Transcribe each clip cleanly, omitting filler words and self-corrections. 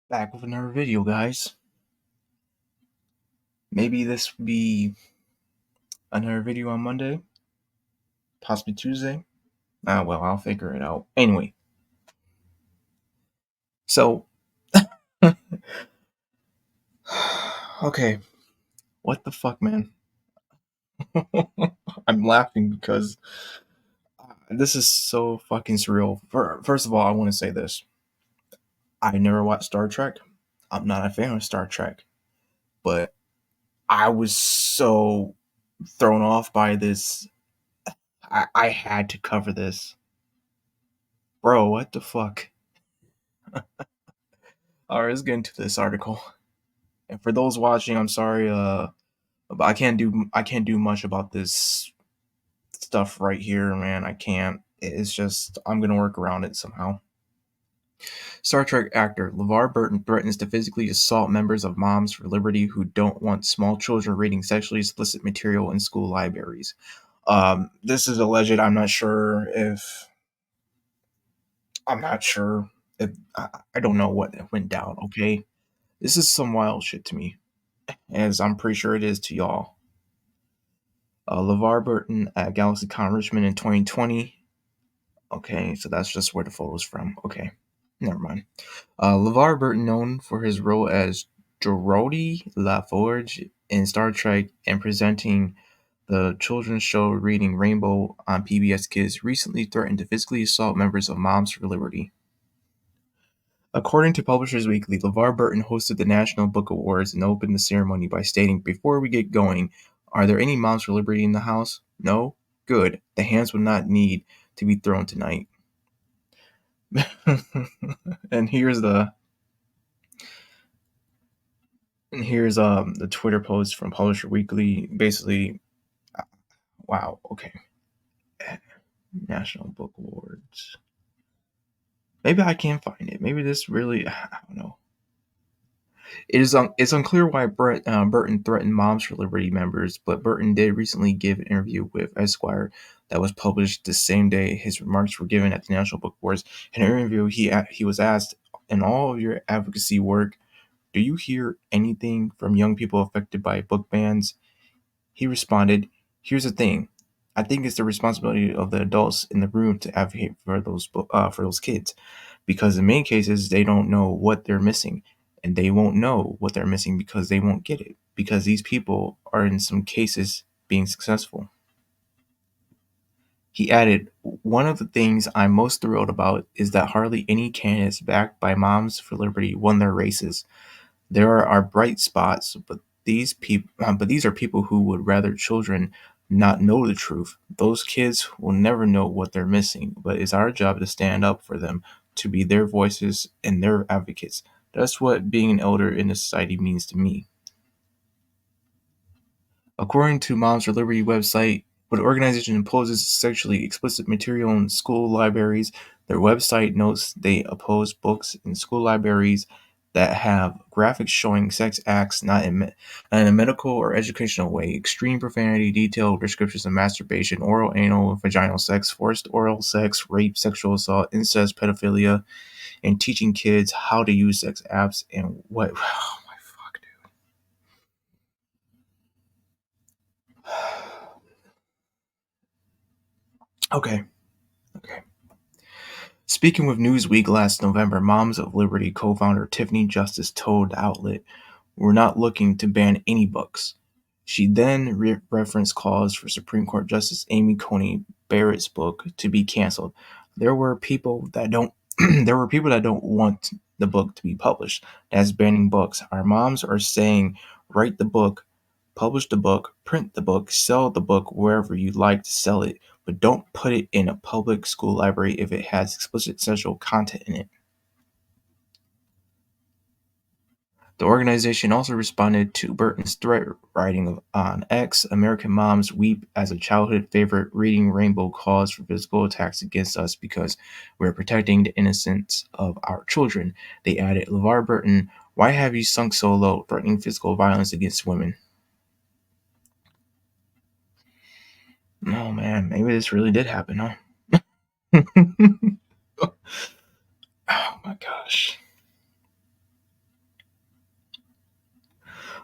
Back with another video, guys. Maybe this will be another video on Monday, possibly Tuesday. Well, I'll figure it out. Anyway, so, okay, what the fuck, man? I'm laughing because this is so fucking surreal. First of all, I want to say this. I never watched Star Trek. I'm not a fan of Star Trek, but I was so thrown off by this. I had to cover this. Bro, what the fuck? Alright, let's get into this article. And for those watching, I'm sorry, but I can't do much about this stuff right here, man. I can't. It's just I'm gonna work around it somehow. Star Trek actor Levar Burton threatens to physically assault members of Moms for Liberty who don't want small children reading sexually explicit material in school libraries. This is alleged. I'm not sure if I don't know what went down. Okay, this is some wild shit to me, as I'm pretty sure it is to y'all. Levar Burton at GalaxyCon Richmond in 2020. Okay, so that's just where the photo's from. Okay, never mind. LeVar Burton, known for his role as Geordie LaForge in Star Trek and presenting the children's show Reading Rainbow on PBS Kids, recently threatened to physically assault members of Moms for Liberty. According to Publishers Weekly, LeVar Burton hosted the National Book Awards and opened the ceremony by stating, "Before we get going, are there any Moms for Liberty in the house? No? Good. The hands would not need to be thrown tonight." and here's the Twitter post from Publisher Weekly. Basically, wow, okay. National Book Awards. Maybe I can find it. Maybe this really, I don't know. It's unclear why Burton threatened Moms for Liberty members, but Burton did recently give an interview with Esquire that was published the same day his remarks were given at the National Book Awards. In an interview, he was asked, "In all of your advocacy work, do you hear anything from young people affected by book bans?" He responded, "Here's the thing. I think it's the responsibility of the adults in the room to advocate for those kids, because in many cases they don't know what they're missing, and they won't know what they're missing because they won't get it, because these people are in some cases being successful." He added, "One of the things I'm most thrilled about is that hardly any candidates backed by Moms for Liberty won their races. There are bright spots, but these are people who would rather children not know the truth. Those kids will never know what they're missing, but it's our job to stand up for them, to be their voices and their advocates. That's what being an elder in a society means to me." According to Moms for Liberty website, when the organization imposes sexually explicit material in school libraries, their website notes they oppose books in school libraries that have graphics showing sex acts not in a medical or educational way, extreme profanity, detailed descriptions of masturbation, oral, anal, and vaginal sex, forced oral sex, rape, sexual assault, incest, pedophilia, and teaching kids how to use sex apps and what. Oh my fuck, dude. Okay. Okay. Speaking with Newsweek last November, Moms of Liberty co-founder Tiffany Justice told the outlet, "We're not looking to ban any books." She then referenced calls for Supreme Court Justice Amy Coney Barrett's book to be canceled. There were people that don't there were people that don't want the book to be published. That's banning books. Our moms are saying, write the book, publish the book, print the book, sell the book wherever you like to sell it, but don't put it in a public school library if it has explicit sexual content in it. The organization also responded to Burton's threat, writing on X, "American moms weep as a childhood favorite Reading Rainbow calls for physical attacks against us because we're protecting the innocence of our children." They added, "LeVar Burton, why have you sunk so low, threatening physical violence against women?" Oh man, maybe this really did happen, huh? Oh my gosh.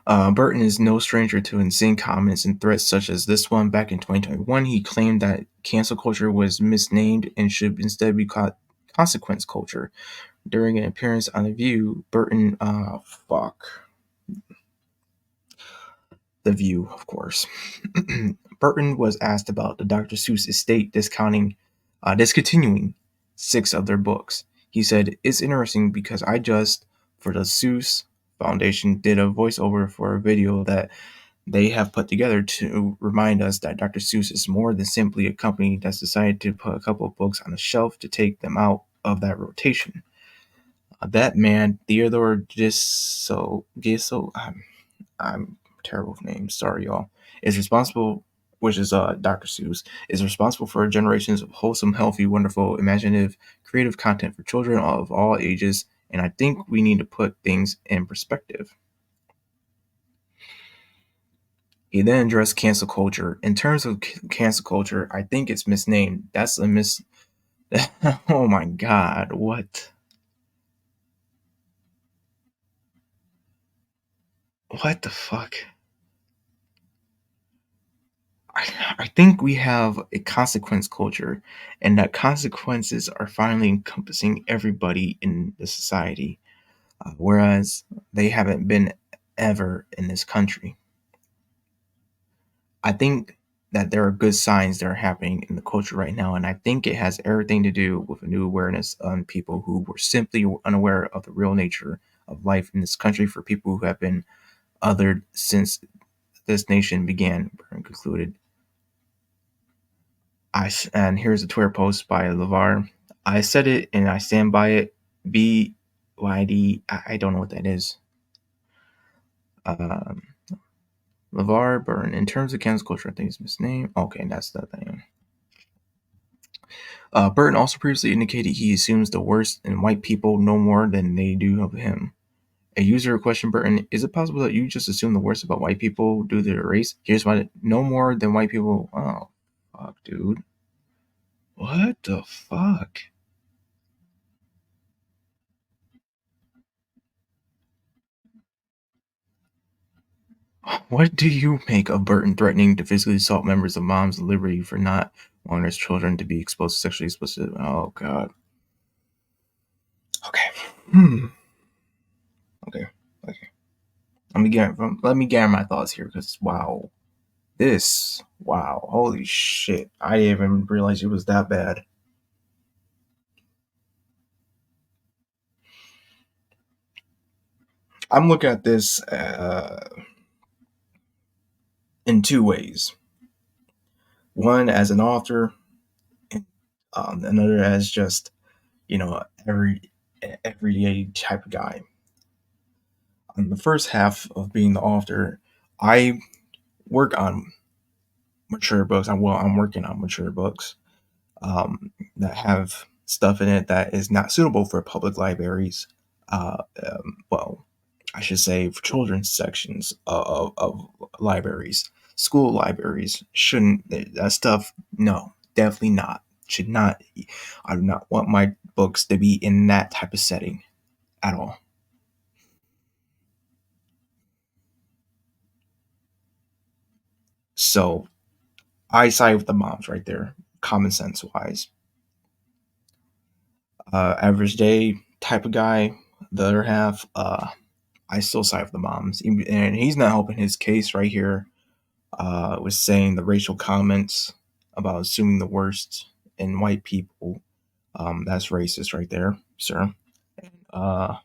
Burton is no stranger to insane comments and threats such as this one. Back in 2021, he claimed that cancel culture was misnamed and should instead be called consequence culture. During an appearance on The View, Burton, The View, of course. Burton was asked about the Dr. Seuss estate discontinuing 6 of their books. He said, "It's interesting because I just, for the Seuss Foundation, did a voiceover for a video that they have put together to remind us that Dr. Seuss is more than simply a company that's decided to put a couple of books on a shelf to take them out of that rotation. That man, Theodore Gisso, I'm terrible with names, sorry y'all, is responsible, which is Dr. Seuss, is responsible for generations of wholesome, healthy, wonderful, imaginative, creative content for children of all ages, and I think we need to put things in perspective." He then addressed cancel culture. In terms of cancel culture, I think it's misnamed. That's a mis. Oh my god, what? What the fuck? I think we have a consequence culture, and that consequences are finally encompassing everybody in the society, whereas they haven't been ever in this country. I think that there are good signs that are happening in the culture right now, and I think it has everything to do with a new awareness on people who were simply unaware of the real nature of life in this country for people who have been othered since this nation began. Burton concluded. And here's a Twitter post by Levar. "I said it and I stand by it. BYD. I don't know what that is. Um, Levar Burton. In terms of cancel culture, I think it's misnamed. Okay, that's the thing. Burton also previously indicated he assumes the worst in white people no more than they do of him. A user questioned Burton, "Is it possible that you just assume the worst about white people due to their race? Here's why: no more than white people." Oh, fuck, dude. What the fuck? What do you make of Burton threatening to physically assault members of Moms Liberty for not wanting his children to be exposed to sexually explicit? Oh, God. Okay. Hmm. Okay. Okay. Let me get my thoughts here because wow. Wow. Holy shit. I didn't even realize it was that bad. I'm looking at this in 2 ways. One as an author, and another as just everyday type of guy. On the first half of being the author, I work on mature books. I'm working on mature books that have stuff in it that is not suitable for public libraries. Well, I should say for children's sections of libraries. School libraries shouldn't, that stuff, no, definitely not. Should not, I do not want my books to be in that type of setting at all. So I side with the moms right there, common sense wise. Average day type of guy, the other half, I still side with the moms. And he's not helping his case right here, was saying the racial comments about assuming the worst in white people. That's racist right there, sir. Uh,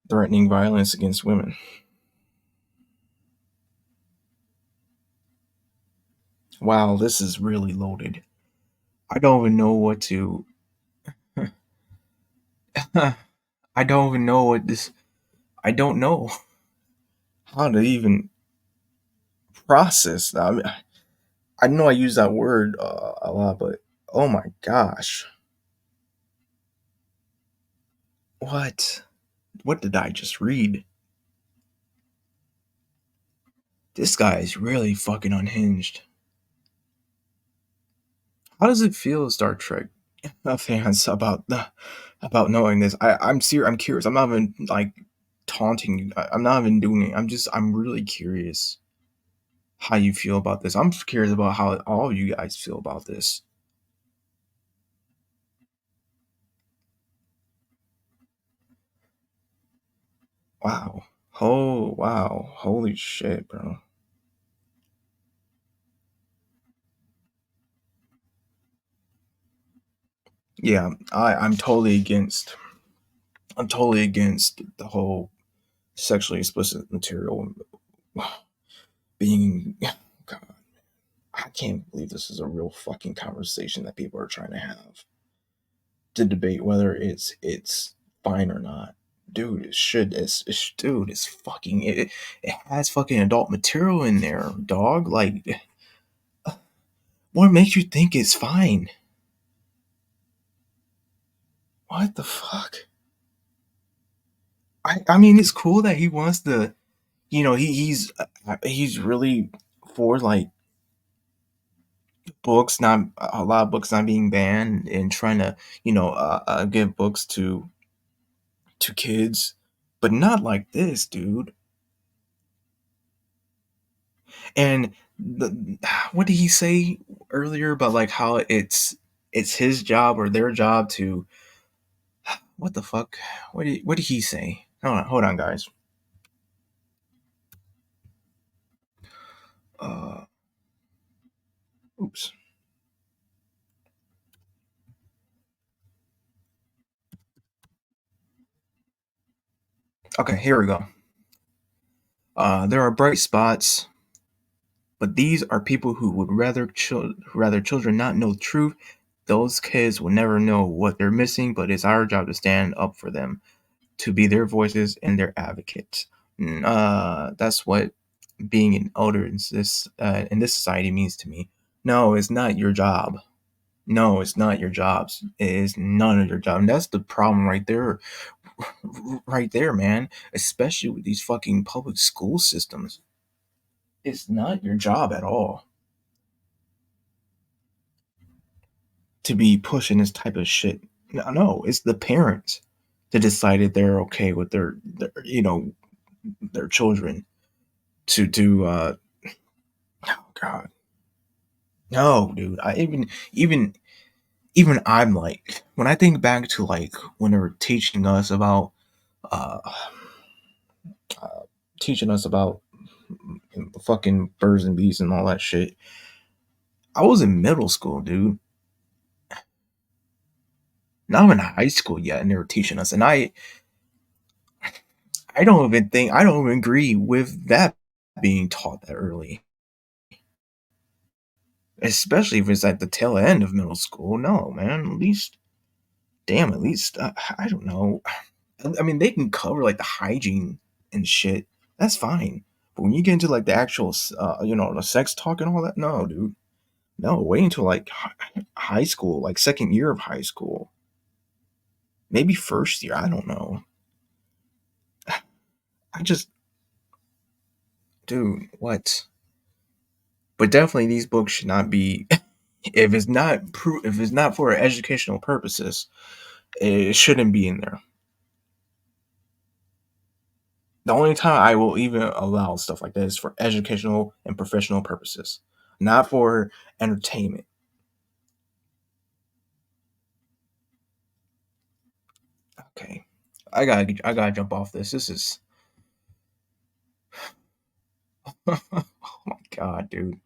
Threatening violence against women. Wow, this is really loaded. I don't even know what to. I don't even know what this. I don't know how to even process. I mean, I know I use that word a lot, but oh my gosh, what? What did I just read? This guy is really fucking unhinged. How does it feel, Star Trek fans, about knowing this? I'm serious. I'm curious. I'm not even like taunting you. I'm not even doing it. I'm really curious how you feel about this. I'm curious about how all of you guys feel about this. Wow. Oh wow. Holy shit, bro. Yeah, I'm totally against the whole sexually explicit material being God. I can't believe this is a real fucking conversation that people are trying to have to debate whether it's fine or not. Dude, it should. Dude, it's fucking. It has fucking adult material in there, dog. Like, what makes you think it's fine? What the fuck? I mean, it's cool that he wants to. He's really for like books not a lot of books not being banned and trying to give books to kids, but not like this, dude. And what did he say earlier about like how it's his job or their job to what the fuck? What did he say? Hold on, guys. Uh, oops. Okay, here we go. There are bright spots, but these are people who would rather children not know the truth. Those kids will never know what they're missing, but it's our job to stand up for them, to be their voices and their advocates. That's what being an elder in this society means to me. No, it's not your job. No, it's not your jobs. It is none of your job. And that's the problem right there, right there, man. Especially with these fucking public school systems. It's not your job at all to be pushing this type of shit. No, it's the parents that decided they're okay with their children to oh god. No, dude. I even I'm like when I think back to like when they were uh, uh teaching us about fucking birds and bees and all that shit. I was in middle school, dude. Not even high school yet, and they were teaching us. And I don't even agree with that being taught that early. Especially if it's at the tail end of middle school. No, man. At least, damn. At least I don't know. I mean, they can cover like the hygiene and shit. That's fine. But when you get into like the actual, the sex talk and all that, no, dude. No, wait until like high school, like second year of high school, maybe first year. I don't know. I just, dude, what? But definitely, these books should not be. If it's not for educational purposes, it shouldn't be in there. The only time I will even allow stuff like that is for educational and professional purposes, not for entertainment. Okay, I gotta jump off this. This is oh my god, dude.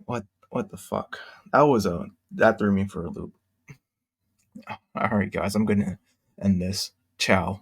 What the fuck? That threw me for a loop. All right, guys, I'm gonna end this. Ciao.